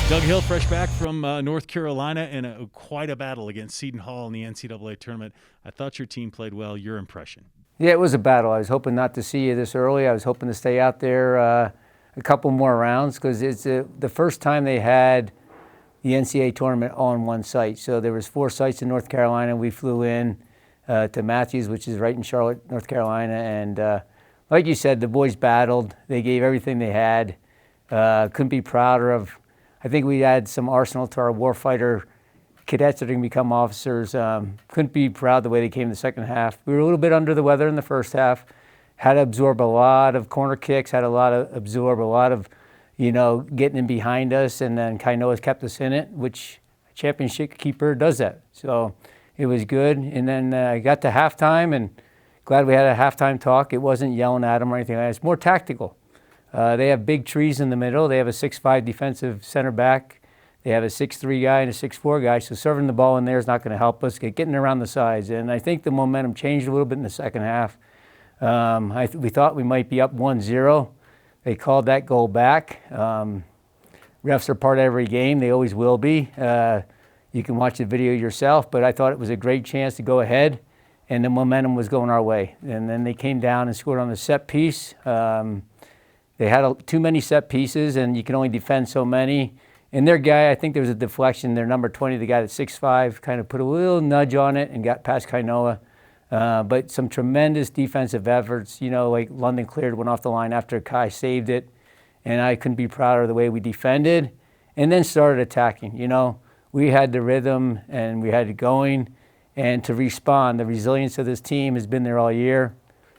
Doug Hill, fresh back from North Carolina in quite a battle against Seton Hall in the NCAA tournament. I thought your team played well. Your impression? Yeah, it was a battle. I was hoping not to see you this early. I was hoping to stay out there a couple more rounds because it's the first time they had the NCAA tournament all in one site. So there was 4 sites in North Carolina. We flew in to Matthews, which is right in Charlotte, North Carolina. And like you said, the boys battled. They gave everything they had. Couldn't be prouder of. I think we had some arsenal to our warfighter cadets that are going to become officers. Couldn't be proud the way they came in the second half. We were a little bit under the weather in the first half. Had to absorb a lot of corner kicks. Had to absorb a lot of, getting in behind us. And then Kainoa's kept us in it, which a championship keeper does that. So it was good. And then I got to halftime, and glad we had a halftime talk. It wasn't yelling at them or anything like that. It's more tactical. They have big trees in the middle. They have a 6'5" defensive center back. They have a 6'3" guy and a 6'4" guy. So serving the ball in there is not going to help us. Getting around the sides. And I think the momentum changed a little bit in the second half. We thought we might be up 1-0. They called that goal back. Refs are part of every game. They always will be. You can watch the video yourself. But I thought it was a great chance to go ahead. And the momentum was going our way. And then they came down and scored on the set piece. They had too many set pieces, and you can only defend so many. And their guy, I think there was a deflection. Their number 20, the guy that's 6'5", kind of put a little nudge on it and got past Kainoa. But some tremendous defensive efforts. Like London cleared, went off the line after Kai saved it. And I couldn't be prouder of the way we defended. And then started attacking. We had the rhythm, and we had it going. And to respond, the resilience of this team has been there all year.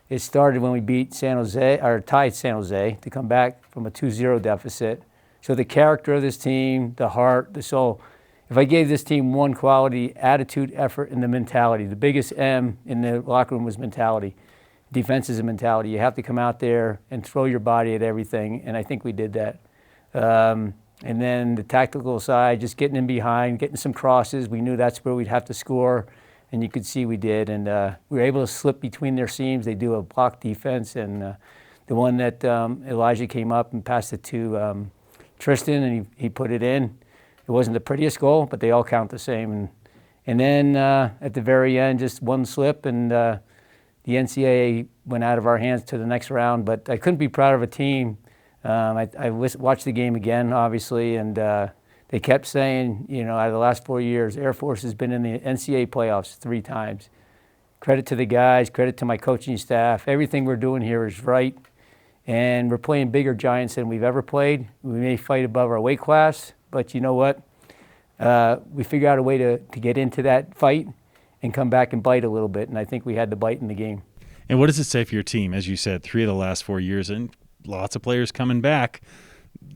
It started when we beat San Jose, or tied San Jose, to come back from a 2-0 deficit. So the character of this team, the heart, the soul. If I gave this team one quality, attitude, effort, and the mentality, the biggest M in the locker room was mentality. Defense is a mentality. You have to come out there and throw your body at everything, and I think we did that. And then the tactical side, just getting in behind, getting some crosses. We knew that's where we'd have to score. And you could see we did, and we were able to slip between their seams. They do a block defense, and the one that Elijah came up and passed it to Tristan, and he put it in. It wasn't the prettiest goal, but they all count the same. And then at the very end, just one slip, and the NCAA went out of our hands to the next round. But I couldn't be prouder of a team. I watched the game again, obviously, and they kept saying, out of the last 4 years, Air Force has been in the NCAA playoffs 3 times. Credit to the guys, credit to my coaching staff. Everything we're doing here is right. And we're playing bigger giants than we've ever played. We may fight above our weight class, but you know what? We figured out a way to get into that fight and come back and bite a little bit. And I think we had the bite in the game. And what does it say for your team? As you said, 3 of the last 4 years, and lots of players coming back.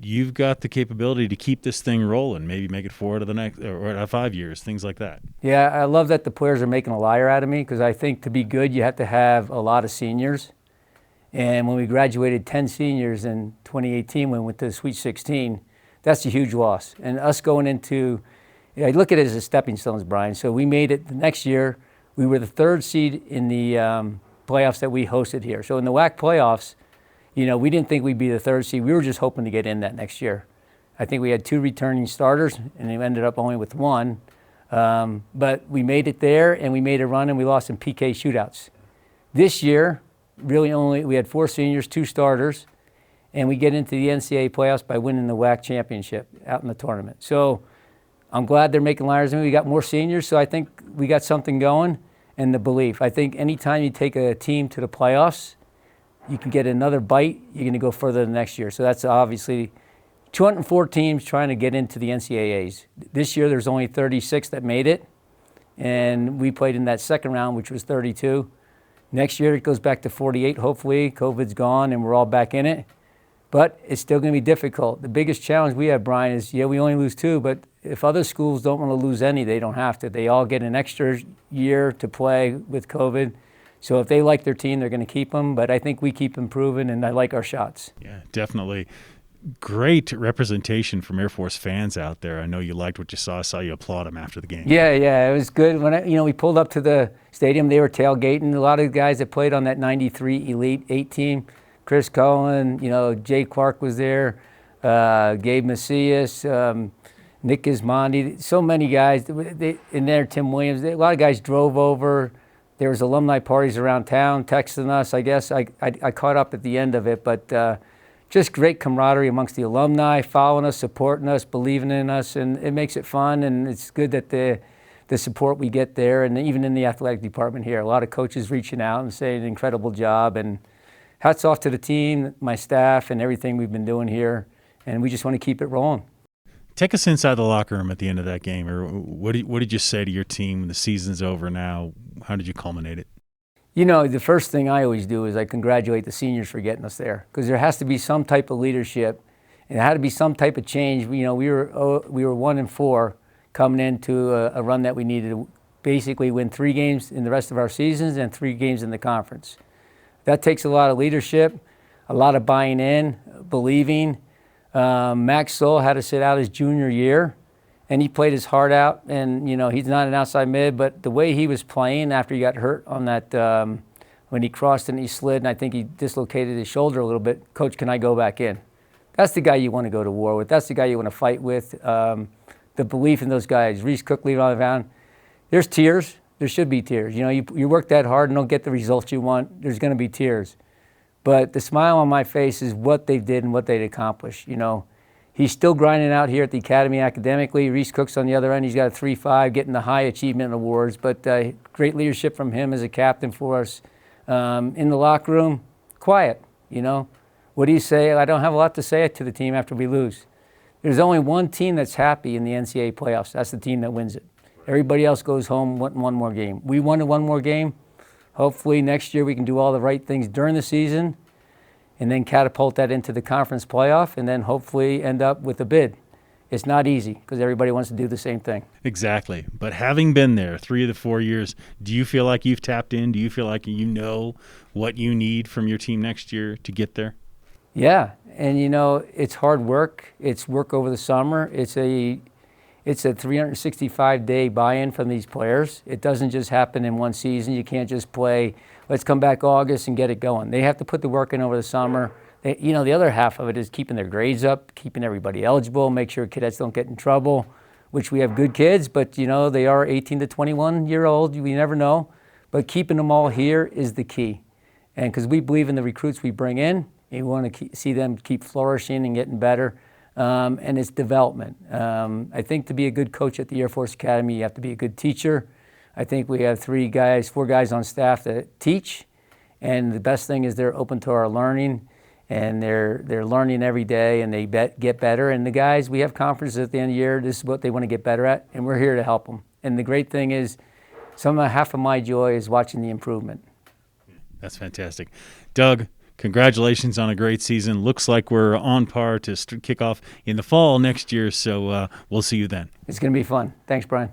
You've got the capability to keep this thing rolling, maybe make it 4 to the next, or 5 years, things like that. Yeah, I love that the players are making a liar out of me, because I think to be good, you have to have a lot of seniors. And when we graduated 10 seniors in 2018, when we went to the Sweet 16, that's a huge loss. And us going into, I look at it as a stepping stones, Brian. So we made it the next year. We were the 3rd seed in the playoffs that we hosted here. So in the WAC playoffs, we didn't think we'd be the 3rd seed. We were just hoping to get in that next year. I think we had 2 returning starters, and they ended up only with 1. But we made it there, and we made a run, and we lost in PK shootouts. This year, we had 4 seniors, 2 starters, and we get into the NCAA playoffs by winning the WAC championship out in the tournament. So I'm glad they're making liars of me. We got more seniors, so I think we got something going, and the belief. I think anytime you take a team to the playoffs, you can get another bite, you're going to go further the next year. So that's obviously 204 teams trying to get into the NCAAs. This year there's only 36 that made it, and we played in that second round, which was 32. Next year it goes back to 48, hopefully. COVID's gone and we're all back in it. But it's still going to be difficult. The biggest challenge we have, Brian, is, we only lose 2, but if other schools don't want to lose any, they don't have to. They all get an extra year to play with COVID. So if they like their team, they're going to keep them. But I think we keep improving, and I like our shots. Yeah, definitely. Great representation from Air Force fans out there. I know you liked what you saw. I saw you applaud them after the game. Yeah, it was good. When we pulled up to the stadium, they were tailgating. A lot of the guys that played on that '93 Elite 8 team, Chris Cullen, Jay Clark was there. Gabe Macias, Nick Gismondi, so many guys in there, Tim Williams. A lot of guys drove over. There was alumni parties around town texting us. I guess I caught up at the end of it, but just great camaraderie amongst the alumni, following us, supporting us, believing in us, and it makes it fun, and it's good that the support we get there, and even in the athletic department here. A lot of coaches reaching out and saying an incredible job, and hats off to the team, my staff, and everything we've been doing here, and we just want to keep it rolling. Take us inside the locker room at the end of that game, or what did you say to your team when the season's over now? How did you culminate it? You know, the first thing I always do is I congratulate the seniors for getting us there, because there has to be some type of leadership, and there had to be some type of change. You know, we were 1-4 coming into a run that we needed to basically win 3 games in the rest of our seasons and 3 games in the conference. That takes a lot of leadership, a lot of buying in, believing. Max Soul had to sit out his junior year, and he played his heart out. And, you know, he's not an outside mid, but the way he was playing after he got hurt on that, when he crossed and he slid, and I think he dislocated his shoulder a little bit, Coach, can I go back in? That's the guy you want to go to war with. That's the guy you want to fight with. The belief in those guys. Reese Cook leaving on the mound. There's tears. There should be tears. You know, you work that hard and don't get the results you want, there's going to be tears. But the smile on my face is what they did and what they'd accomplished. You know, he's still grinding out here at the academy academically. Reese Cook's on the other end. He's got a 3.5, getting the high achievement awards. But great leadership from him as a captain for us. In the locker room, quiet, you know. What do you say? I don't have a lot to say to the team after we lose. There's only one team that's happy in the NCAA playoffs. That's the team that wins it. Everybody else goes home wanting one more game. We wanted one more game. Hopefully next year we can do all the right things during the season and then catapult that into the conference playoff and then hopefully end up with a bid. It's not easy because everybody wants to do the same thing. Exactly. But having been there 3 of the 4 years, do you feel like you've tapped in? Do you feel like you know what you need from your team next year to get there? Yeah, and you know, it's hard work. It's work over the summer. It's a 365-day buy-in from these players. It doesn't just happen in one season. You can't just play, let's come back August and get it going. They have to put the work in over the summer. You know, the other half of it is keeping their grades up, keeping everybody eligible, make sure cadets don't get in trouble, which we have good kids, but you know, they are 18 to 21-year-old. We never know. But keeping them all here is the key. And because we believe in the recruits we bring in, and we want to see them keep flourishing and getting better. And it's development. I think to be a good coach at the Air Force Academy, you have to be a good teacher. I think we have 4 guys on staff that teach, and the best thing is they're open to our learning, and they're learning every day, and they get better. And the guys, we have conferences at the end of the year. This is what they want to get better at, and we're here to help them. And the great thing is, half of my joy is watching the improvement. That's fantastic. Doug, congratulations on a great season. Looks like we're on par to kick off in the fall next year, so we'll see you then. It's going to be fun. Thanks, Brian.